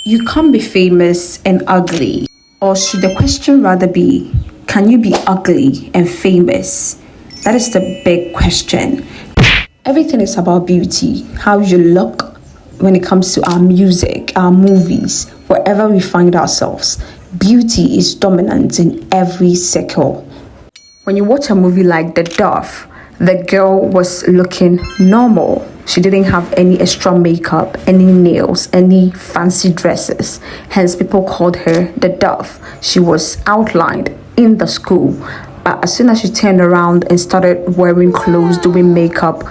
You can't be famous and ugly. Or should the question rather be, can you be ugly and famous? That is the big question. Everything is about beauty, how you look when it comes to our music, our movies, wherever we find ourselves. Beauty is dominant in every circle. When you watch a movie like The Dove, the girl was looking normal. She didn't have any extra makeup, any nails, any fancy dresses. Hence, people called her the Dove. She was outlined in the school. But as soon as she turned around and started wearing clothes, doing makeup,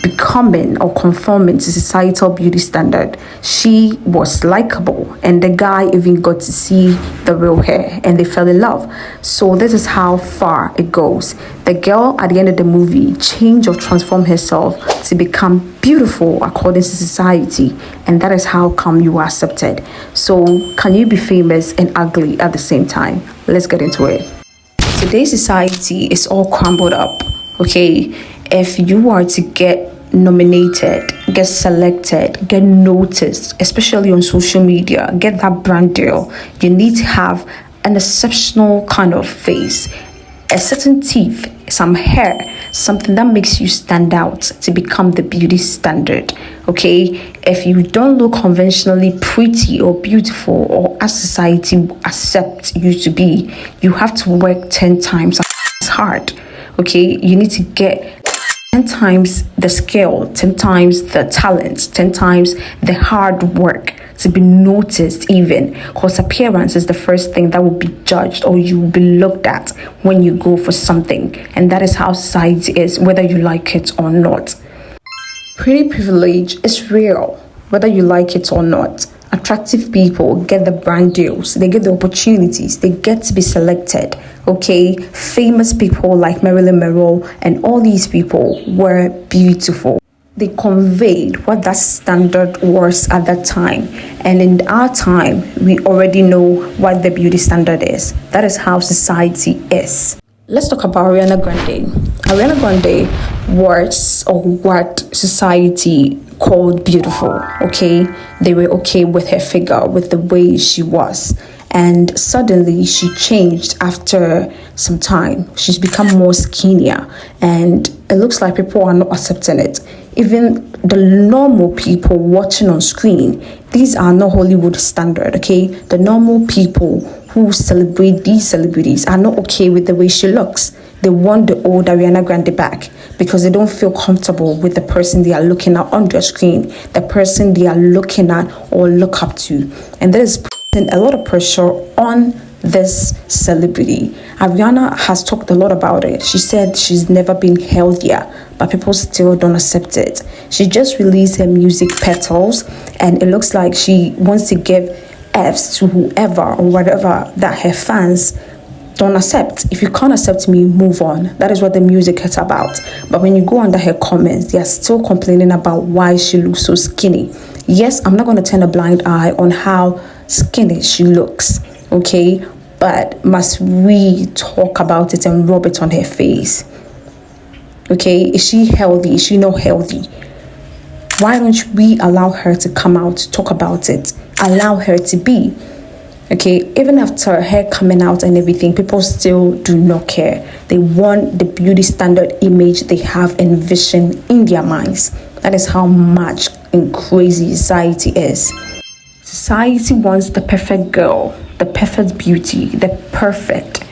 becoming or conforming to societal beauty standard, she was likable, and the guy even got to see the real her and they fell in love. So this is how far it goes. The girl at the end of the movie changed or transformed herself to become beautiful according to society, and that is how come you are accepted. So can you be famous and ugly at the same time? Let's get into it. Today's society is all crumbled up, okay? If you are to get nominated, get selected, get noticed, especially on social media, get that brand deal, you need to have an exceptional kind of face, a certain teeth, some hair, something that makes you stand out to become the beauty standard, okay? If you don't look conventionally pretty or beautiful or as society accepts you to be, you have to work 10 times as hard, okay? You need to get 10 times the skill, 10 times the talent, 10 times the hard work to be noticed even, because appearance is the first thing that will be judged or you will be looked at when you go for something. And that is how society is, whether you like it or not. Pretty privilege is real, whether you like it or not. Attractive people get the brand deals, they get the opportunities, they get to be selected, okay? Famous people like Marilyn Monroe and all these people were beautiful. They conveyed what that standard was at that time. And in our time, we already know what the beauty standard is. That is how society is. Let's talk about Ariana Grande. Ariana Grande was or what society called beautiful, okay? They were okay with her figure, with the way she was. And suddenly she changed after some time. She's become more skinnier and it looks like people are not accepting it. Even the normal people watching on screen, these are not Hollywood standard, okay? The normal people who celebrate these celebrities are not okay with the way she looks. They want the old Ariana Grande back because they don't feel comfortable with the person they are looking at on their screen, the person they are looking at or look up to. And that is putting a lot of pressure on this celebrity. Ariana has talked a lot about it. She said she's never been healthier, but people still don't accept it. She just released her music Petals, and it looks like she wants to give F's to whoever or whatever that her fans don't accept. If you can't accept me, move on. That is what the music is about. But when you go under her comments, they are still complaining about why she looks so skinny. Yes, I'm not going to turn a blind eye on how skinny she looks, okay? But must we talk about it and rub it on her face? Okay, is she healthy? Is she not healthy? Why don't we allow her to come out to talk about it? Allow her to be. Okay, even after her coming out and everything, people still do not care. They want the beauty standard image they have envisioned in their minds. That is how much and crazy society is. Society wants the perfect girl, the perfect beauty, the perfect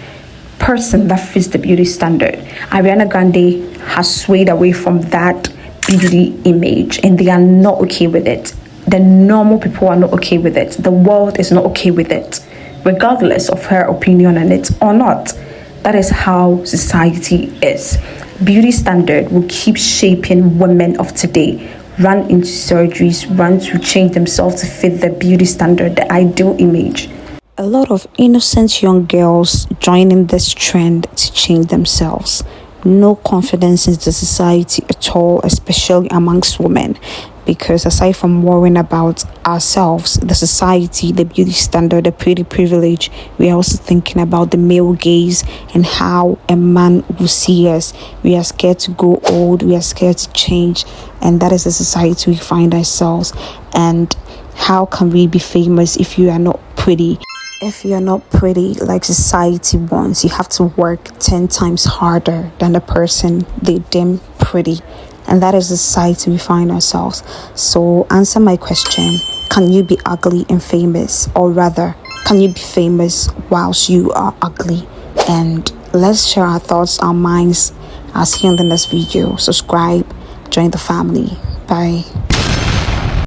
person that fits the beauty standard. Ariana Grande has swayed away from that beauty image and they are not okay with it. The normal people are not okay with it. The world is not okay with it, regardless of her opinion on it or not. That is how society is. Beauty standard will keep shaping women of today, run into surgeries, run to change themselves to fit the beauty standard, the ideal image. A lot of innocent young girls joining this trend to change themselves. No confidence in the society at all, especially amongst women. Because aside from worrying about ourselves, the society, the beauty standard, the pretty privilege, we are also thinking about the male gaze and how a man will see us. We are scared to grow old. We are scared to change. And that is the society we find ourselves. And How can we be famous if you are not pretty? If you're not pretty like society wants, you have to work 10 times harder than the person they deem pretty. And that is the society we find ourselves. So answer my question. Can you be ugly and famous? Or rather, can you be famous whilst you are ugly? And let's share our thoughts, our minds as seen in this video. Subscribe, join the family. Bye.